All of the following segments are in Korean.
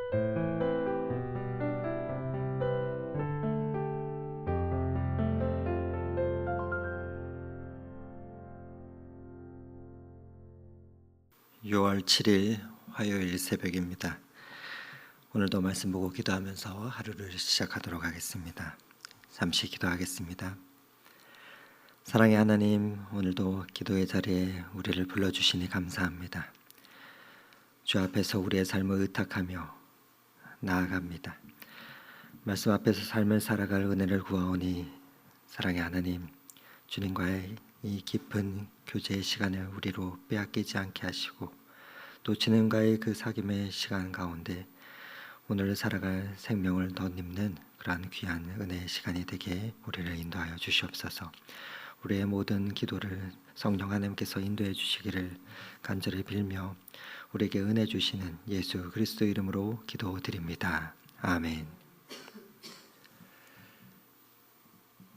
(6월 7일) 화요일 새벽입니다. 오늘도 말씀 보고 기도하면서 하루를 시작하도록 하겠습니다. 잠시 기도하겠습니다. 사랑의 하나님, 오늘도 기도의 자리에 우리를 불러주시니 감사합니다. 주 앞에서 우리의 삶을 의탁하며 나아갑니다. 말씀 앞에서 삶을 살아갈 은혜를 구하오니 사랑의 하나님, 주님과의 이 깊은 교제의 시간을 우리로 빼앗기지 않게 하시고 또 주님과의 그 사귐의 시간 가운데 오늘 살아갈 생명을 덧입는 그러한 귀한 은혜의 시간이 되게 우리를 인도하여 주시옵소서. 우리의 모든 기도를 성령 하나님께서 인도해 주시기를 간절히 빌며 우리에게 은혜 주시는 예수 그리스도 이름으로 기도드립니다. 아멘.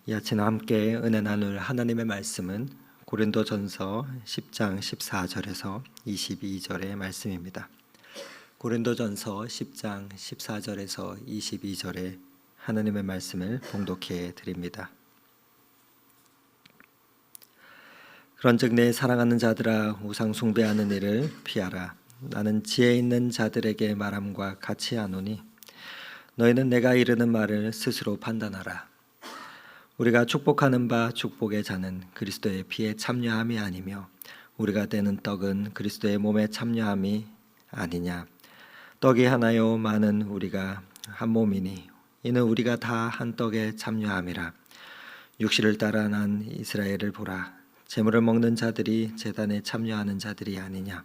이 아침 함께 은혜 나눌 하나님의 말씀은 고린도전서 10장 14절에서 22절의 말씀입니다. 고린도전서 10장 14절에서 22절의 하나님의 말씀을 봉독해 드립니다. 그런즉 내 사랑하는 자들아, 우상 숭배하는 일을 피하라. 나는 지혜 있는 자들에게 말함과 같이 하노니 너희는 내가 이르는 말을 스스로 판단하라. 우리가 축복하는 바 축복의 자는 그리스도의 피에 참여함이 아니며 우리가 되는 떡은 그리스도의 몸에 참여함이 아니냐. 떡이 하나요 많은 우리가 한 몸이니 이는 우리가 다 한 떡에 참여함이라. 육실을 따라 난 이스라엘을 보라. 제물을 먹는 자들이 제단에 참여하는 자들이 아니냐.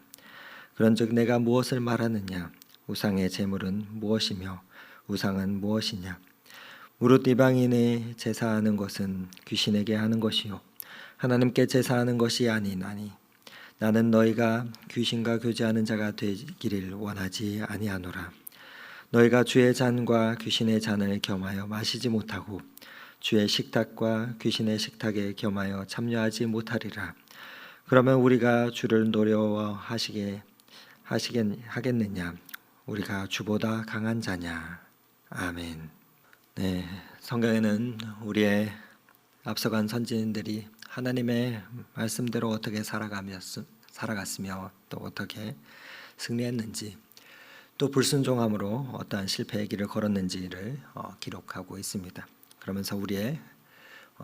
그런즉 내가 무엇을 말하느냐. 우상의 제물은 무엇이며 우상은 무엇이냐. 무릇 이방인의 제사하는 것은 귀신에게 하는 것이요 하나님께 제사하는 것이 아니나니 나는 너희가 귀신과 교제하는 자가 되기를 원하지 아니하노라. 너희가 주의 잔과 귀신의 잔을 겸하여 마시지 못하고 주의 식탁과 귀신의 식탁에 겸하여 참여하지 못하리라. 그러면 우리가 주를 하겠느냐. 우리가 주보다 강한 자냐. 아멘. 네, 성경에는 우리의 앞서간 선지자들이 하나님의 말씀대로 어떻게 살아갔으며 또 어떻게 승리했는지 또 불순종함으로 어떠한 실패의 길을 걸었는지를 기록하고 있습니다. 그러면서 우리의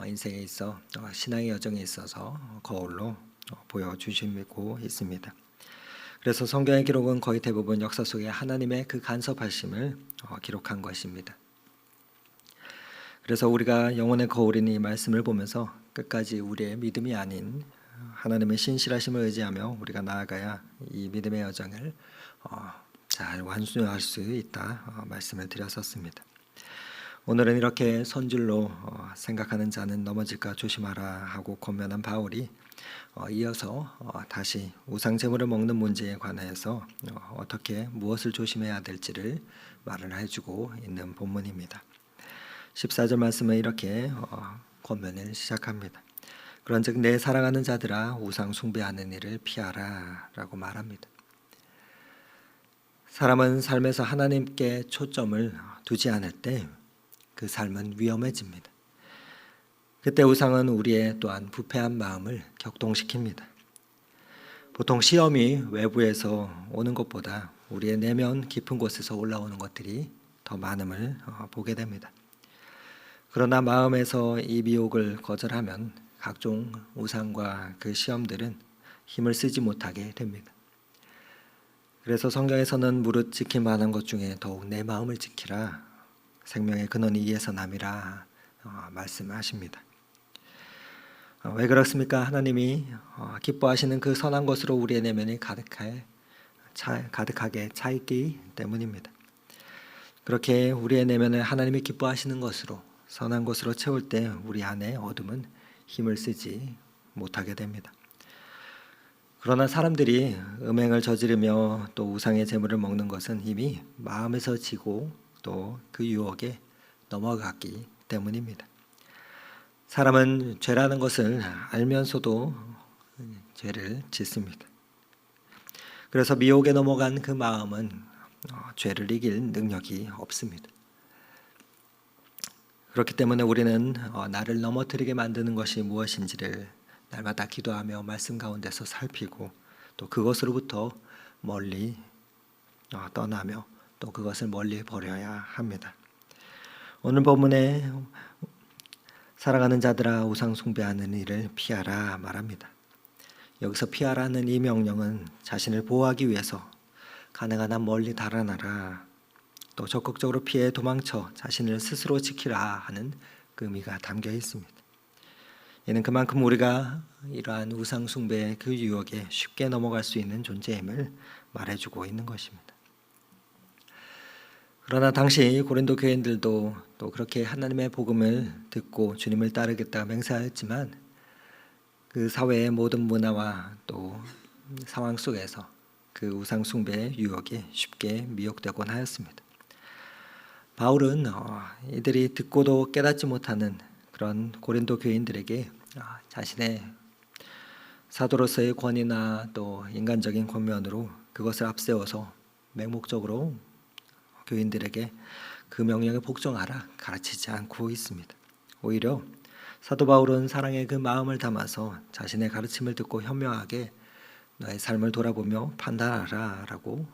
인생에 있어 신앙의 여정에 있어서 거울로 보여주시고 있습니다. 그래서 성경의 기록은 거의 대부분 역사 속에 하나님의 그 간섭하심을 기록한 것입니다. 그래서 우리가 영혼의 거울인 이 말씀을 보면서 끝까지 우리의 믿음이 아닌 하나님의 신실하심을 의지하며 우리가 나아가야 이 믿음의 여정을 잘 완수할 수 있다 말씀을 드렸었습니다. 오늘은 이렇게 선줄로 생각하는 자는 넘어질까 조심하라 하고 권면한 바울이 이어서 다시 우상 제물을 먹는 문제에 관해서 어떻게 무엇을 조심해야 될지를 말을 해주고 있는 본문입니다. 14절 말씀은 이렇게 권면을 시작합니다. 그런즉 내 사랑하는 자들아, 우상 숭배하는 일을 피하라 라고 말합니다. 사람은 삶에서 하나님께 초점을 두지 않을 때 그 삶은 위험해집니다. 그때 우상은 우리의 또한 부패한 마음을 격동시킵니다. 보통 시험이 외부에서 오는 것보다 우리의 내면 깊은 곳에서 올라오는 것들이 더 많음을 보게 됩니다. 그러나 마음에서 이 미혹을 거절하면 각종 우상과 그 시험들은 힘을 쓰지 못하게 됩니다. 그래서 성경에서는 무릇 지킬 만한 것 중에 더욱 내 마음을 지키라. 생명의 근원이 이에서 남이라 말씀하십니다. 왜 그렇습니까? 하나님이 기뻐하시는 그 선한 것으로 우리의 내면이 가득하게 차 있기 때문입니다. 그렇게 우리의 내면을 하나님이 기뻐하시는 것으로 선한 것으로 채울 때 우리 안에 어둠은 힘을 쓰지 못하게 됩니다. 그러나 사람들이 음행을 저지르며 또 우상의 제물을 먹는 것은 이미 마음에서 지고 또 그 유혹에 넘어갔기 때문입니다. 사람은 죄라는 것을 알면서도 죄를 짓습니다. 그래서 미혹에 넘어간 그 마음은 죄를 이길 능력이 없습니다. 그렇기 때문에 우리는 나를 넘어뜨리게 만드는 것이 무엇인지를 날마다 기도하며 말씀 가운데서 살피고 또 그것으로부터 멀리 떠나며 또 그것을 멀리 버려야 합니다. 오늘 본문에 사랑하는 자들아 우상 숭배하는 일을 피하라 말합니다. 여기서 피하라는 이 명령은 자신을 보호하기 위해서 가능한 한 멀리 달아나라, 또 적극적으로 피해 도망쳐 자신을 스스로 지키라 하는 그 의미가 담겨 있습니다. 이는 그만큼 우리가 이러한 우상 숭배의 그 유혹에 쉽게 넘어갈 수 있는 존재임을 말해주고 있는 것입니다. 그러나 당시 고린도 교인들도 또 그렇게 하나님의 복음을 듣고 주님을 따르겠다 맹세하였지만 그 사회의 모든 문화와 또 상황 속에서 그 우상 숭배의 유혹에 쉽게 미혹되곤 하였습니다. 바울은 이들이 듣고도 깨닫지 못하는 그런 고린도 교인들에게 자신의 사도로서의 권위나 또 인간적인 권면으로 그것을 앞세워서 맹목적으로 교인들에게 그 명령에 복종하라 가르치지 않고 있습니다. 오히려 사도 바울은 사랑의 그 마음을 담아서 자신의 가르침을 듣고 현명하게 너의 삶을 돌아보며 판단하라 라고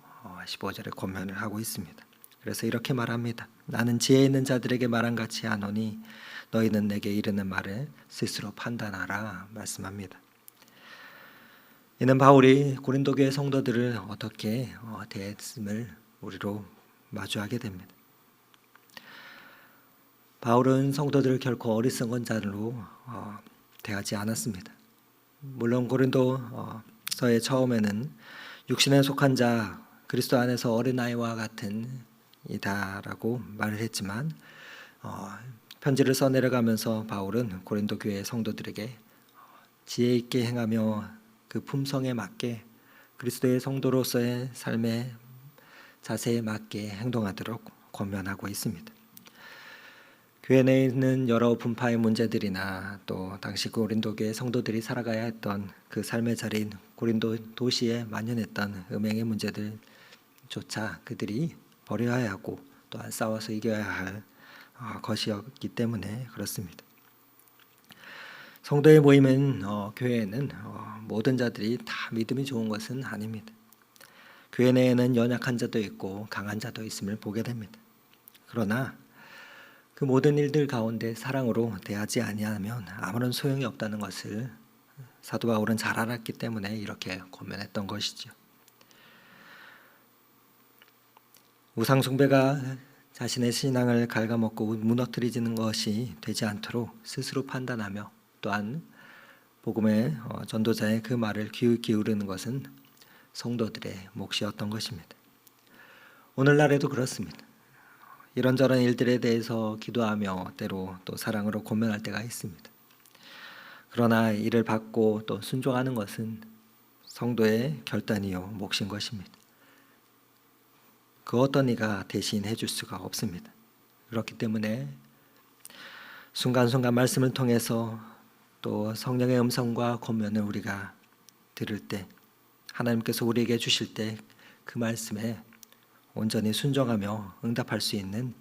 15절에 권면을 하고 있습니다. 그래서 이렇게 말합니다. 나는 지혜 있는 자들에게 말한 같이 하노니 너희는 내게 이르는 말을 스스로 판단하라 말씀합니다. 이는 바울이 고린도 교회 성도들을 어떻게 대했음을 우리로 마주하게 됩니다. 바울은 성도들을 결코 어리석은 자로 대하지 않았습니다. 물론 고린도서의 처음에는 육신에 속한 자 그리스도 안에서 어린아이와 같은 이다라고 말을 했지만 편지를 써내려가면서 바울은 고린도 교회 성도들에게 지혜 있게 행하며 그 품성에 맞게 그리스도의 성도로서의 삶의 자세에 맞게 행동하도록 권면하고 있습니다. 교회 내에 있는 여러 분파의 문제들이나 또 당시 고린도 교회 성도들이 살아가야 했던 그 삶의 자리인 고린도 도시에 만연했던 음행의 문제들조차 그들이 버려야 하고 또한 싸워서 이겨야 할 것이었기 때문에 그렇습니다. 성도의 모임은 교회에는 모든 자들이 다 믿음이 좋은 것은 아닙니다. 교회 내에는 연약한 자도 있고 강한 자도 있음을 보게 됩니다. 그러나 그 모든 일들 가운데 사랑으로 대하지 아니하면 아무런 소용이 없다는 것을 사도 바울은 잘 알았기 때문에 이렇게 권면했던 것이죠. 우상 숭배가 자신의 신앙을 갉아먹고 무너뜨리는 것이 되지 않도록 스스로 판단하며 또한 복음의 전도자의 그 말을 귀 기울이는 것은 성도들의 몫이었던 것입니다. 오늘날에도 그렇습니다. 이런저런 일들에 대해서 기도하며 때로 또 사랑으로 권면할 때가 있습니다. 그러나 이를 받고 또 순종하는 것은 성도의 결단이요 몫인 것입니다. 그 어떤 이가 대신해 줄 수가 없습니다. 그렇기 때문에 순간순간 말씀을 통해서 또 성령의 음성과 권면을 우리가 들을 때 하나님께서 우리에게 주실 때 그 말씀에 온전히 순종하며 응답할 수 있는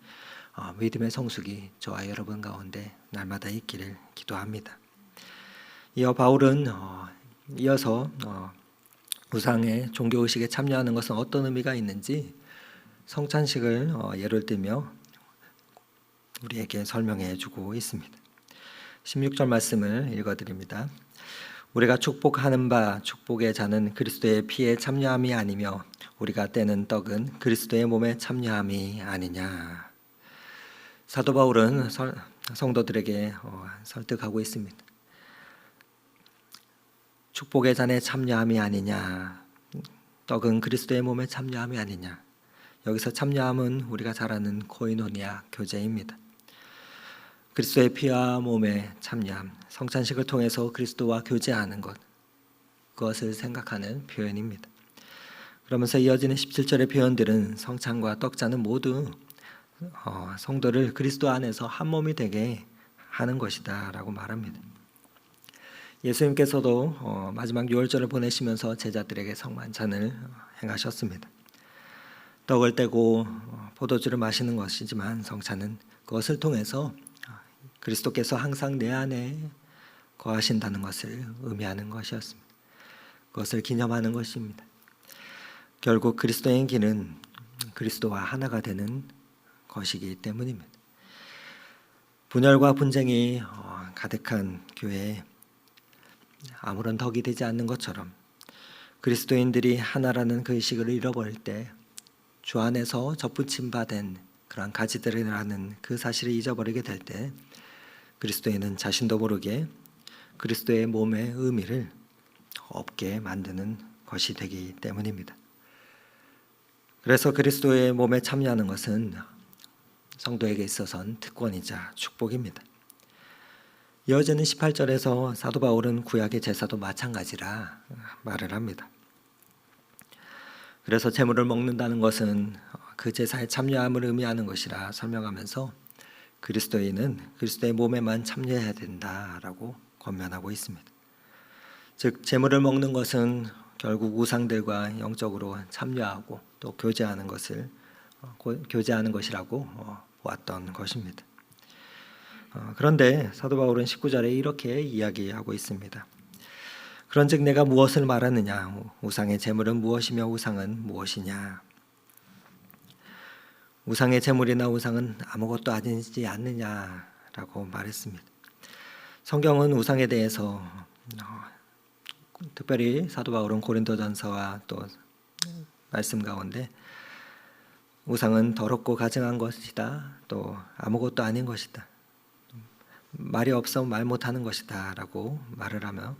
믿음의 성숙이 저와 여러분 가운데 날마다 있기를 기도합니다. 이어 바울은 이어서 우상의 종교의식에 참여하는 것은 어떤 의미가 있는지 성찬식을 예를 들며 우리에게 설명해 주고 있습니다. 16절 말씀을 읽어드립니다. 우리가 축복하는 바 축복의 자는 그리스도의 피에 참여함이 아니며 우리가 떼는 떡은 그리스도의 몸에 참여함이 아니냐. 사도 바울은 성도들에게 설득하고 있습니다. 축복의 잔에 참여함이 아니냐, 떡은 그리스도의 몸에 참여함이 아니냐. 여기서 참여함은 우리가 잘 아는 코이노니아 교제입니다. 그리스도의 피와 몸에 참여함, 성찬식을 통해서 그리스도와 교제하는 것, 그것을 생각하는 표현입니다. 그러면서 이어지는 17절의 표현들은 성찬과 떡자는 모두 성도를 그리스도 안에서 한 몸이 되게 하는 것이다 라고 말합니다. 예수님께서도 마지막 유월절을 보내시면서 제자들에게 성만찬을 행하셨습니다. 떡을 떼고 포도주를 마시는 것이지만 성찬은 그것을 통해서 그리스도께서 항상 내 안에 거하신다는 것을 의미하는 것이었습니다. 그것을 기념하는 것입니다. 결국 그리스도의 길은 그리스도와 하나가 되는 것이기 때문입니다. 분열과 분쟁이 가득한 교회에 아무런 덕이 되지 않는 것처럼 그리스도인들이 하나라는 그 의식을 잃어버릴 때 주 안에서 접붙임 받은 그런 가지들이라는 그 사실을 잊어버리게 될 때 그리스도인은 자신도 모르게 그리스도의 몸의 의미를 없게 만드는 것이 되기 때문입니다. 그래서 그리스도의 몸에 참여하는 것은 성도에게 있어서는 특권이자 축복입니다. 이어지는 18절에서 사도 바울은 구약의 제사도 마찬가지라 말을 합니다. 그래서 제물을 먹는다는 것은 그 제사에 참여함을 의미하는 것이라 설명하면서 그리스도인은 그리스도의 몸에만 참여해야 된다라고 권면하고 있습니다. 즉 제물을 먹는 것은 결국 우상들과 영적으로 참여하고 또 교제하는 것이라고 보았던 것입니다. 그런데 사도 바울은 19절에 이렇게 이야기하고 있습니다. 그런즉 내가 무엇을 말하느냐? 우상의 제물은 무엇이며 우상은 무엇이냐? 우상의 제물이나 우상은 아무것도 아니지 않느냐라고 말했습니다. 성경은 우상에 대해서 특별히 사도 바울은 고린도전서와 또 말씀 가운데 우상은 더럽고 가증한 것이다. 또 아무것도 아닌 것이다. 말이 없어 말 못하는 것이다 라고 말을 하며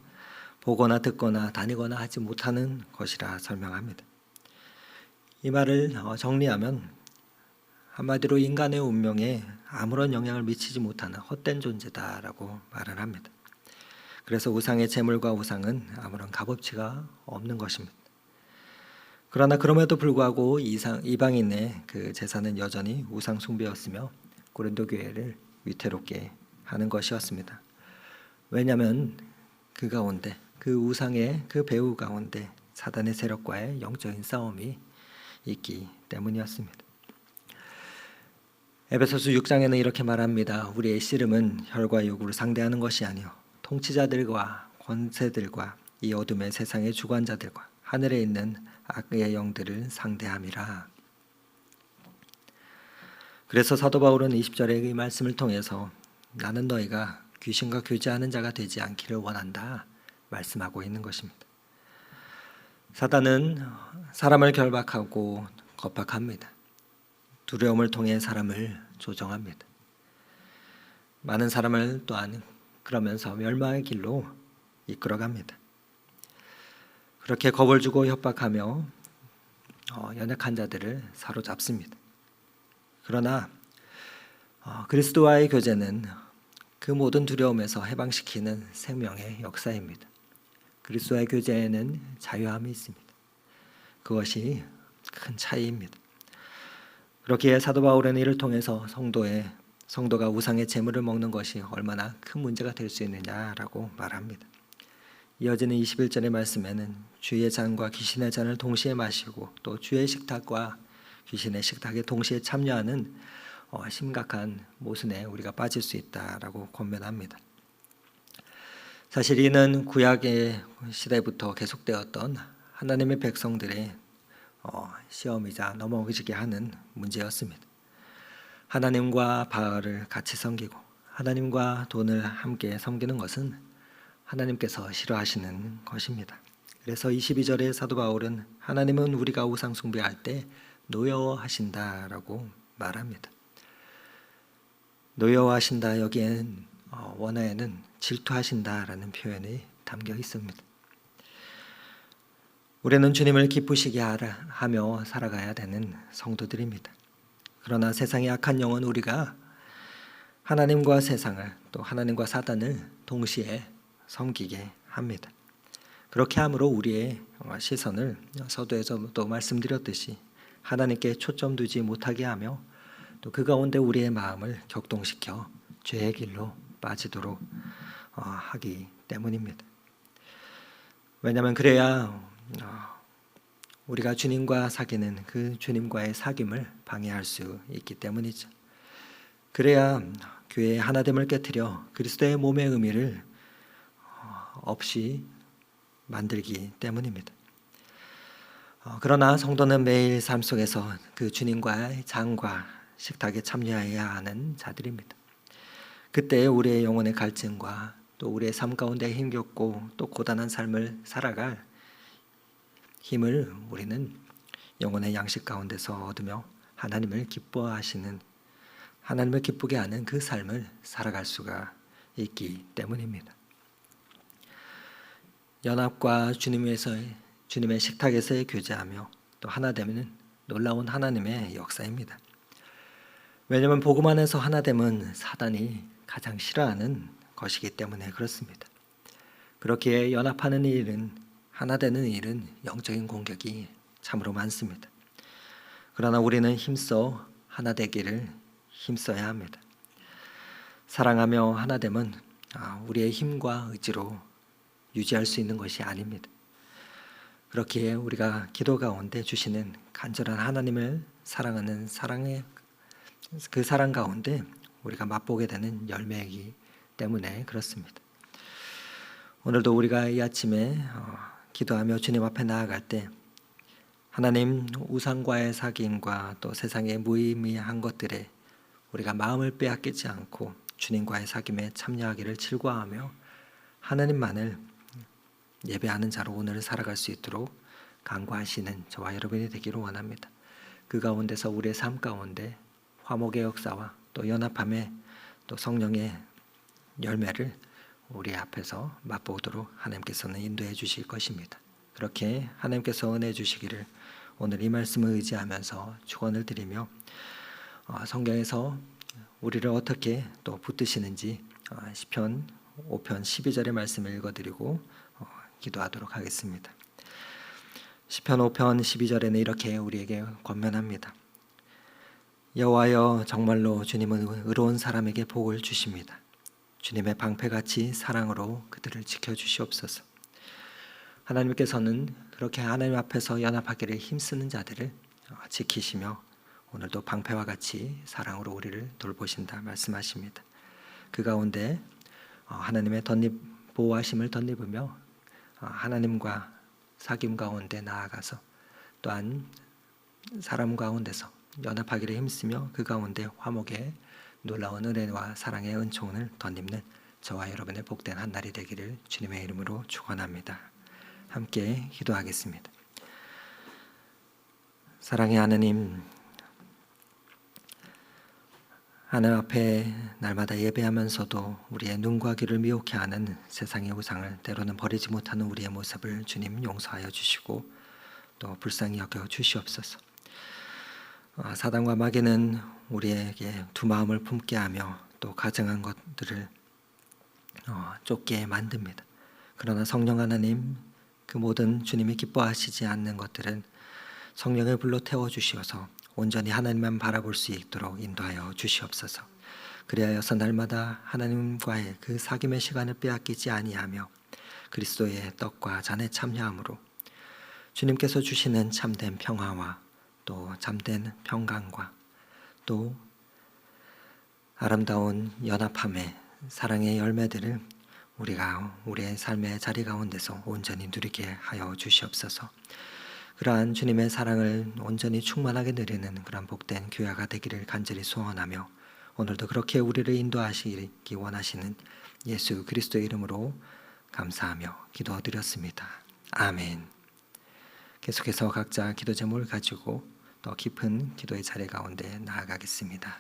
보거나 듣거나 다니거나 하지 못하는 것이라 설명합니다. 이 말을 정리하면 한마디로 인간의 운명에 아무런 영향을 미치지 못하는 헛된 존재다라고 말을 합니다. 그래서 우상의 제물과 우상은 아무런 값어치가 없는 것입니다. 그러나 그럼에도 불구하고 이방인의 그 제사는 여전히 우상 숭배였으며 고린도 교회를 위태롭게 하는 것이었습니다. 왜냐하면 그 가운데 그 우상의 그 배후 가운데 사단의 세력과의 영적인 싸움이 있기 때문이었습니다. 에베소서 6장에는 이렇게 말합니다. 우리의 씨름은 혈과 육으로 상대하는 것이 아니요 통치자들과 권세들과 이 어둠의 세상의 주관자들과 하늘에 있는 악의 영들을 상대함이라. 그래서 사도 바울은 20절의 이 말씀을 통해서 나는 너희가 귀신과 교제하는 자가 되지 않기를 원한다 말씀하고 있는 것입니다. 사단은 사람을 결박하고 겁박합니다. 두려움을 통해 사람을 조정합니다. 많은 사람을 또한 그러면서 멸망의 길로 이끌어갑니다. 그렇게 겁을 주고 협박하며 연약한 자들을 사로잡습니다. 그러나 그리스도와의 교제는 그 모든 두려움에서 해방시키는 생명의 역사입니다. 그리스도와의 교제에는 자유함이 있습니다. 그것이 큰 차이입니다. 그렇기에 사도 바울은 이를 통해서 성도가 우상의 제물을 먹는 것이 얼마나 큰 문제가 될 수 있느냐라고 말합니다. 이어지는 21절의 말씀에는 주의 잔과 귀신의 잔을 동시에 마시고 또 주의 식탁과 귀신의 식탁에 동시에 참여하는 심각한 모순에 우리가 빠질 수 있다라고 권면합니다. 사실 이는 구약의 시대부터 계속되었던 하나님의 백성들의 시험이자 넘어지게 하는 문제였습니다. 하나님과 바알을 같이 섬기고 하나님과 돈을 함께 섬기는 것은 하나님께서 싫어하시는 것입니다. 그래서 22절에 사도 바울은 하나님은 우리가 우상 숭배할 때 노여워하신다라고 말합니다. 노여워하신다 여기에는 원어에는 질투하신다라는 표현이 담겨 있습니다. 우리는 주님을 기쁘시게 하며 살아가야 되는 성도들입니다. 그러나 세상의 악한 영은 우리가 하나님과 세상을 또 하나님과 사단을 동시에 섬기게 합니다. 그렇게 함으로 우리의 시선을 서두에서도 말씀드렸듯이 하나님께 초점 두지 못하게 하며 또 그 가운데 우리의 마음을 격동시켜 죄의 길로 빠지도록 하기 때문입니다. 왜냐하면 그래야 우리가 주님과 사귀는 그 주님과의 사귐을 방해할 수 있기 때문이죠. 그래야 교회의 하나됨을 깨뜨려 그리스도의 몸의 의미를 없이 만들기 때문입니다. 그러나 성도는 매일 삶 속에서 그 주님과의 장과 식탁에 참여해야 하는 자들입니다. 그때 우리의 영혼의 갈증과 또 우리의 삶 가운데 힘겹고 또 고단한 삶을 살아갈 힘을 우리는 영혼의 양식 가운데서 얻으며 하나님을 기뻐하시는, 하나님을 기쁘게 하는 그 삶을 살아갈 수가 있기 때문입니다. 연합과 주님의 식탁에서의 교제하며 또 하나 되면 놀라운 하나님의 역사입니다. 왜냐하면 복음 안에서 하나됨은 사단이 가장 싫어하는 것이기 때문에 그렇습니다. 그렇기에 연합하는 일은, 하나 되는 일은 영적인 공격이 참으로 많습니다. 그러나 우리는 힘써 하나 되기를 힘써야 합니다. 사랑하며 하나됨은 우리의 힘과 의지로 유지할 수 있는 것이 아닙니다. 그렇기에 우리가 기도 가운데 주시는 간절한 하나님을 사랑하는 그 사랑 가운데 우리가 맛보게 되는 열매이기 때문에 그렇습니다. 오늘도 우리가 이 아침에 기도하며 주님 앞에 나아갈 때 하나님 우상과의 사귐과 또 세상의 무의미한 것들에 우리가 마음을 빼앗기지 않고 주님과의 사귐에 참여하기를 칠과하며 하나님만을 예배하는 자로 오늘을 살아갈 수 있도록 간구하시는 저와 여러분이 되기를 원합니다. 그 가운데서 우리의 삶 가운데 화목의 역사와 또 연합함의 또 성령의 열매를 우리 앞에서 맛보도록 하나님께서는 인도해 주실 것입니다. 그렇게 하나님께서 은혜 주시기를 오늘 이 말씀을 의지하면서 축원을 드리며 성경에서 우리를 어떻게 또 붙드시는지 시편 5편 12절의 말씀을 읽어드리고 기도하도록 하겠습니다. 시편 5편 12절에는 이렇게 우리에게 권면합니다. 여호와여, 정말로 주님은 의로운 사람에게 복을 주십니다. 주님의 방패같이 사랑으로 그들을 지켜주시옵소서. 하나님께서는 그렇게 하나님 앞에서 연합하기를 힘쓰는 자들을 지키시며 오늘도 방패와 같이 사랑으로 우리를 돌보신다 말씀하십니다. 그 가운데 하나님의 보호하심을 덧입으며 하나님과 사귐 가운데 나아가서 또한 사람 가운데서 연합하기를 힘쓰며 그 가운데 화목의 놀라운 은혜와 사랑의 은총을 덧입는 저와 여러분의 복된 한 날이 되기를 주님의 이름으로 축원합니다. 함께 기도하겠습니다. 사랑의 하나님, 하나님 앞에 날마다 예배하면서도 우리의 눈과 귀를 미혹해 하는 세상의 우상을 때로는 버리지 못하는 우리의 모습을 주님 용서하여 주시고 또 불쌍히 여겨 주시옵소서. 사단과 마귀는 우리에게 두 마음을 품게 하며 또 가증한 것들을 쫓게 만듭니다. 그러나 성령 하나님, 그 모든 주님이 기뻐하시지 않는 것들은 성령의 불로 태워주시어서 온전히 하나님만 바라볼 수 있도록 인도하여 주시옵소서. 그리하여서 날마다 하나님과의 그 사귐의 시간을 빼앗기지 아니하며 그리스도의 떡과 잔에 참여함으로 주님께서 주시는 참된 평화와 또 참된 평강과 또 아름다운 연합함의 사랑의 열매들을 우리가 우리의 삶의 자리 가운데서 온전히 누리게 하여 주시옵소서. 그러한 주님의 사랑을 온전히 충만하게 누리는 그런 복된 교회가 되기를 간절히 소원하며 오늘도 그렇게 우리를 인도하시기 원하시는 예수 그리스도의 이름으로 감사하며 기도드렸습니다. 아멘. 계속해서 각자 기도 제목을 가지고 더 깊은 기도의 자리 가운데 나아가겠습니다.